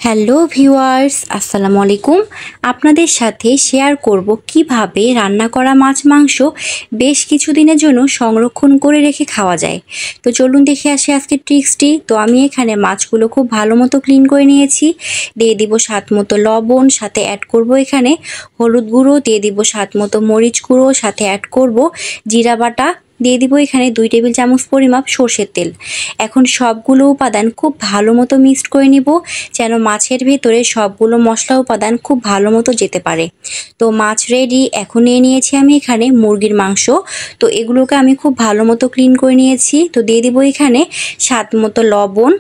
Hello viewers, আসসালামু আলাইকুম। আপনাদের সাথে শেয়ার করব কিভাবে রান্না করা মাছ মাংস বেশ কিছুদিনের জন্য সংরক্ষণ করে রেখে খাওয়া যায়। তো চলুন দেখে আসি আজকের ট্রিক্সটি। তো আমি এখানে মাছগুলো খুব ভালো মতো ক্লিন করে নিয়েছি। দিয়ে দিব স্বাদ মতো লবণ, সাথে অ্যাড করব এখানে হলুদ গুঁড়ো, দিয়ে দিব স্বাদ মতো মরিচ গুঁড়ো, সাথে অ্যাড করব জিরা বাটা, দিয়ে দিব এখানে 2 টেবিল চামচ পরিমাপ সরষের তেল। এখন সবগুলো উপাদান খুব ভালো মতো মিক্সড করে নিব, যেন মাছের ভেতরে সবগুলো মশলা উপাদান খুব ভালো মতো যেতে পারে। তো মাছ রেডি। এখন নিয়ে নিয়েছি আমি এখানে মুরগির মাংস। তো এগুলোকে আমি খুব ভালো মতো ক্লিন করে নিয়েছি। তো দিয়ে দিব এখানে স্বাদ মতো লবণ,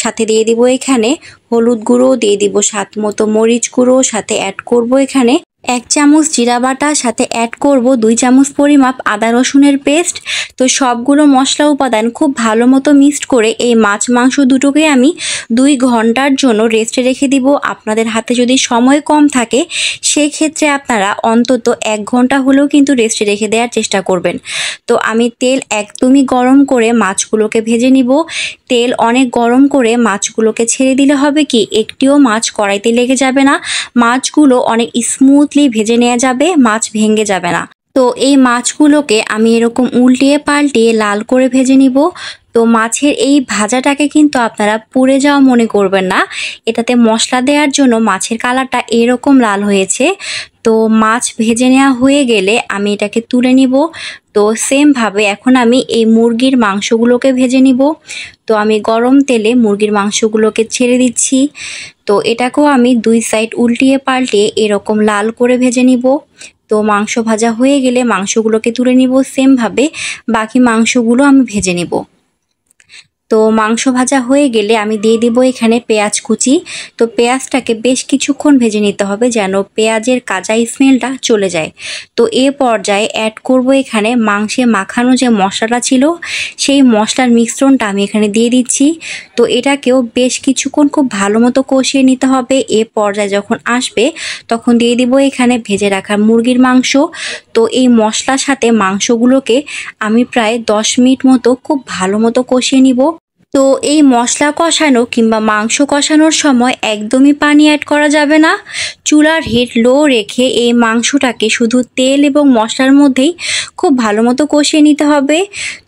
সাথে দিয়ে দিব এখানে হলুদ গুঁড়ো, দিয়ে দিব স্বাদ মতো মরিচ গুঁড়ো, সাথে অ্যাড করব এখানে 1 চামচ জিরা বাটা, সাথে অ্যাড করব 2 চামচ পরিমাপ আদা রসুনের পেস্ট। তো সবগুলো মশলা উপাদান খুব ভালো মতো মিক্সড করে এই মাছ মাংস দুটোকে আমি 2 ঘন্টার জন্য রেস্টে রেখে দিব। আপনাদের হাতে যদি সময় কম থাকে সেই ক্ষেত্রে আপনারা অন্তত 1 ঘন্টা হলেও কিন্তু রেস্টে রেখে দেওয়ার চেষ্টা করবেন। তো আমি তেল একদমই গরম করে মাছগুলোকে ভেজে নিব। তেল অনেক গরম করে মাছগুলোকে ছেড়ে দিলে হবে কি, একটিও মাছ কড়াইতে লেগে যাবে না, মাছগুলো অনেক স্মুথলি ভেজে নেওয়া যাবে, মাছ ভেঙে যাবে না। তো এই মাছগুলোকে আমি এরকম উল্টিয়ে পাল্টিয়ে লাল করে ভেজে নিব। তো মাছের এই ভাজাটাকে কিন্তু আপনারা পুড়ে যাওয়া মনে করবেন না, এটাতে মশলা দেওয়ার জন্য মাছের কালারটা এরকম লাল হয়েছে। তো মাছ ভেজে নেওয়া হয়ে গেলে আমি এটাকে তুলে নিব। তো সেমভাবে এখন আমি এই মুরগির মাংসগুলোকে ভেজে নিব। তো আমি গরম তেলে মুরগির মাংসগুলোকে ছেড়ে দিচ্ছি। তো এটাকেও আমি 2 সাইড উল্টিয়ে পাল্টিয়ে এরকম লাল করে ভেজে নিব। তো মাংস ভাজা হয়ে গেলে মাংসগুলোকে তুলে নিব। সেমভাবে বাকি মাংসগুলো আমি ভেজে নিব। তো মাংস ভাজা হয়ে গেলে আমি দিয়ে দিব এখানে পেঁয়াজ কুচি। তো পেঁয়াজটাকে বেশ কিছুক্ষণ ভেজে নিতে হবে, যেন পেঁয়াজের কাঁচা স্মেলটা চলে যায়। তো এ পর্যায়ে অ্যাড করব এখানে মাংসে মাখানো যে মশলাটা ছিল, সেই মশলার মিশ্রণটা আমি এখানে দিয়ে দিচ্ছি। তো এটাকেও বেশ কিছুক্ষণ খুব ভালো মতো কষিয়ে নিতে হবে। এ পর্যায়ে যখন আসবে তখন দিয়ে দিব এখানে ভেজে রাখা মুরগির মাংস। তো এই মশলার সাথে মাংসগুলোকে আমি প্রায় 10 মিনিট মতো খুব ভালো মতো কষিয়ে নিব। তো এই মশলা কষানো কিংবা মাংস কষানোর সময় একদমই পানি অ্যাড করা যাবে না। চুলার হিট লো রেখে এই মাংসটাকে শুধু তেল এবং মশলার মধ্যেই খুব ভালো মতো কষিয়ে নিতে হবে।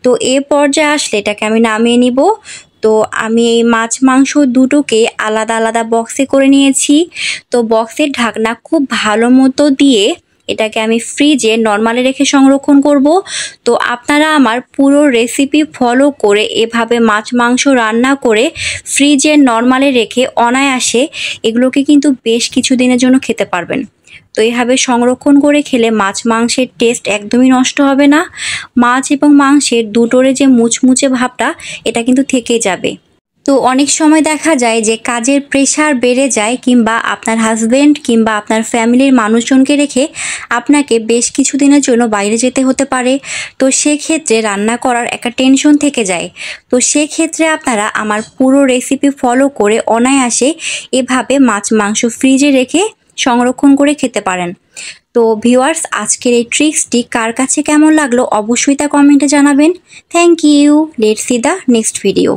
তো এ পর্যায়ে আসলে এটাকে আমি নামিয়ে নিব। তো আমি এই মাছ মাংস দুটোকে আলাদা আলাদা বক্সে করে নিয়েছি। তো বক্সের ঢাকনা খুব ভালো মতো দিয়ে এটাকে আমি ফ্রিজে নরমালে রেখে সংরক্ষণ করব। তো আপনারা আমার পুরো রেসিপি ফলো করে এভাবে মাছ মাংস রান্না করে ফ্রিজে নরমালে রেখে অনায়াসে এগুলোকে কিন্তু বেশ কিছুদিনের জন্য খেতে পারবেন। তো এইভাবে সংরক্ষণ করে খেলে মাছ মাংসের টেস্ট একদমই নষ্ট হবে না। মাছ এবং মাংসের দুটোরে যে মুচমুচে ভাবটা, এটা কিন্তু থেকেই যাবে। তো অনেক সময় দেখা যায় যে কাজের প্রেশার বেড়ে যায়, কিংবা আপনার হাজবেন্ড কিংবা আপনার ফ্যামিলির মানুষজনকে রেখে আপনাকে বেশ কিছুদিনের জন্য বাইরে যেতে হতে পারে। তো সেক্ষেত্রে রান্না করার একটা টেনশন থেকে যায়। তো সেক্ষেত্রে আপনারা আমার পুরো রেসিপি ফলো করে অনায়াসে এভাবে মাছ মাংস ফ্রিজে রেখে সংরক্ষণ করে খেতে পারেন। তো ভিউয়ার্স, আজকের এই ট্রিক্সটি কার কাছে কেমন লাগলো অবশ্যই তা কমেন্টে জানাবেন। Thank you. Let's see the next video.